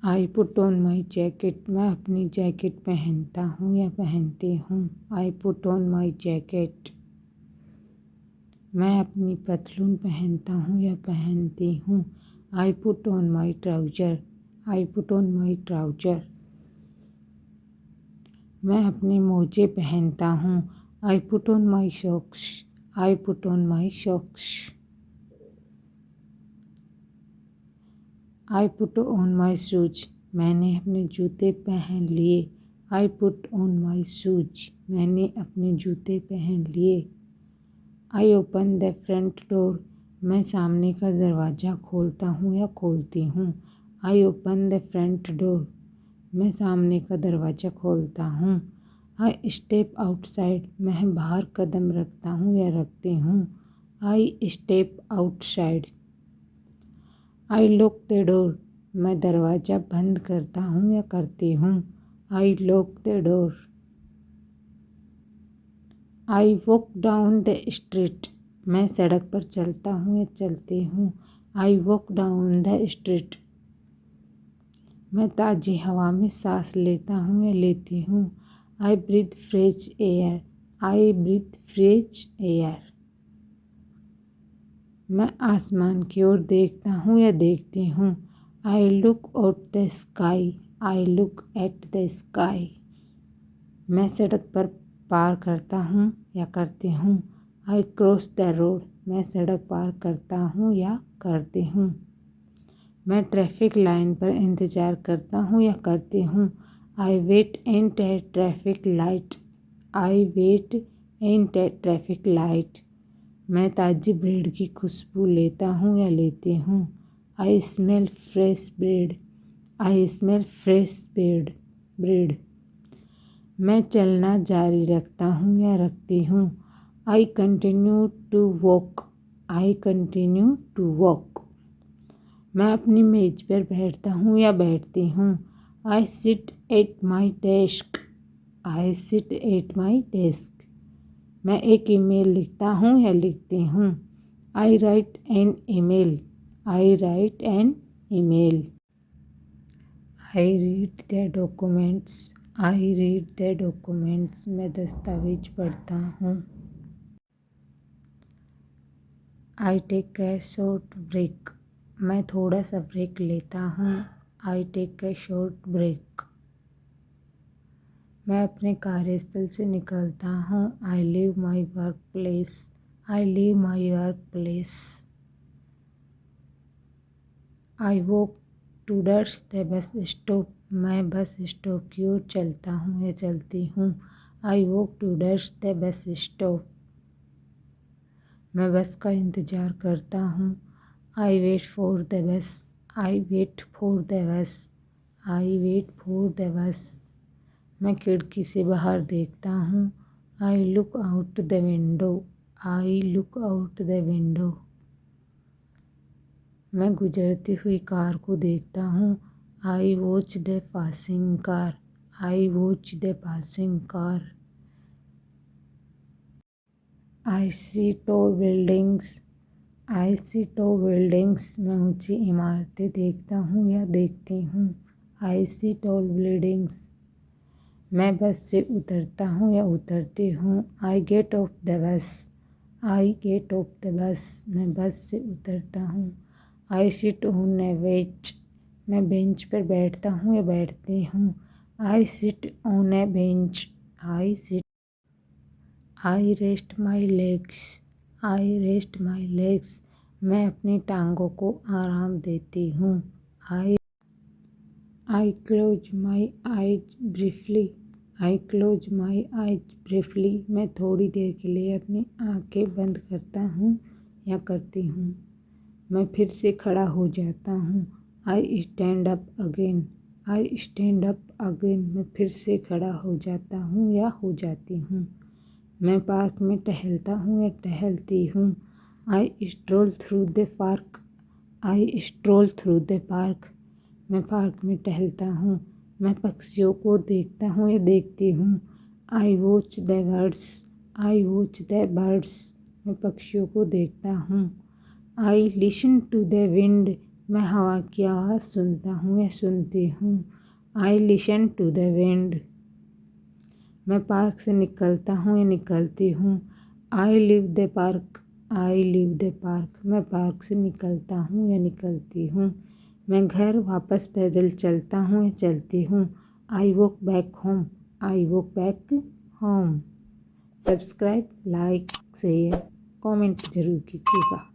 I put on my jacket. मैं अपनी jacket पहनता हूँ या पहनती हूँ। I put on my jacket. मैं अपनी पतलून पहनता हूँ या पहनती हूँ। I put on my trouser. I put on my trouser. मैं अपने मोजे पहनता हूँ। I put on my socks. I put on my socks. I put on my shoes. मैंने अपने जूते पहन लिए। I put on my shoes. मैंने अपने जूते पहन लिए। I open the front door. मैं सामने का दरवाज़ा खोलता हूँ या खोलती हूँ। I open the front door. मैं सामने का दरवाज़ा खोलता हूँ। I step outside. मैं बाहर कदम रखता हूँ या रखती हूँ। I step outside. I lock the door. मैं दरवाज़ा बंद करता हूँ या करती हूँ। I lock the door. I walk down the street. मैं सड़क पर चलता हूँ या चलती हूँ। आई वॉक डाउन द स्ट्रीट। मैं ताज़ी हवा में सांस लेता हूँ या लेती हूँ। आई ब्रीथ फ्रेश एयर। आई ब्रीथ फ्रेश एयर। मैं आसमान की ओर देखता हूँ या देखती हूँ। I look at the sky. I look at the sky. मैं सड़क पर पार करता हूँ या करती हूँ। आई क्रॉस द रोड। मैं सड़क पार करता हूँ या करती हूँ। मैं ट्रैफिक लाइन पर इंतज़ार करता हूँ या करती हूँ। I wait in traffic light. I wait in traffic light. मैं ताज़ी ब्रेड की खुशबू लेता हूँ या लेती हूँ। I smell fresh bread. I smell fresh bread. मैं चलना जारी रखता हूँ या रखती हूँ। I continue to walk. I continue to walk. मैं अपनी मेज पर बैठता हूँ या बैठती हूँ। I sit at my desk. I sit at my desk. मैं एक ईमेल लिखता हूँ या लिखती हूँ। I write an email. I write an email. I read the documents. I read the documents. मैं दस्तावेज पढ़ता हूँ। I take a short break. मैं थोड़ा सा ब्रेक लेता हूँ। I take a short break. मैं अपने कार्यस्थल से निकलता हूँ। I leave my work place. I leave my work place. I walk towards the bus stop. मैं बस स्टॉप की ओर चलता हूँ या चलती हूँ। आई walk towards the bus stop. मैं बस का इंतज़ार करता हूँ। I wait for the bus. I wait for the bus. I wait for the bus. मैं खिड़की से बाहर देखता हूँ। I look out the window. I look out the window. मैं गुजरती हुई कार को देखता हूँ। I watch the passing car. I watch the passing car. I see tall buildings. I see tall buildings. मैं ऊंची इमारतें देखता हूँ या देखती हूँ। I see tall buildings. मैं बस से उतरता हूँ या उतरती हूँ। I get of the bus. I get of the bus. मैं बस से उतरता हूँ। I sit on A bench. मैं बेंच पर बैठता हूँ या बैठती हूँ। I sit on A bench. I sit. I rest my legs. I rest my legs. मैं अपनी टांगों को आराम देती हूँ। आई close my eyes briefly. I close my eyes briefly. मैं थोड़ी देर के लिए अपनी आंखें बंद करता हूँ या करती हूँ। मैं फिर से खड़ा हो जाता हूँ। I stand up again. I stand up again. मैं फिर से खड़ा हो जाता हूँ या हो जाती हूँ। मैं पार्क में टहलता हूँ या टहलती हूँ। I stroll through the park. I stroll through the park. मैं पार्क में टहलता हूँ। मैं पक्षियों को देखता हूँ या देखती हूँ। I watch the birds. I watch the birds. मैं पक्षियों को देखता हूँ। I listen to the wind. मैं हवा की आवाज़ सुनता हूँ या सुनती हूँ। I listen to the wind. मैं पार्क से निकलता हूँ या निकलती हूँ। I leave the park. I leave the park. मैं पार्क से निकलता हूँ या निकलती हूँ। मैं घर वापस पैदल चलता हूँ या चलती हूँ। I walk back home. I walk back home. Subscribe, like, share, comment ज़रूर कीजिएगा।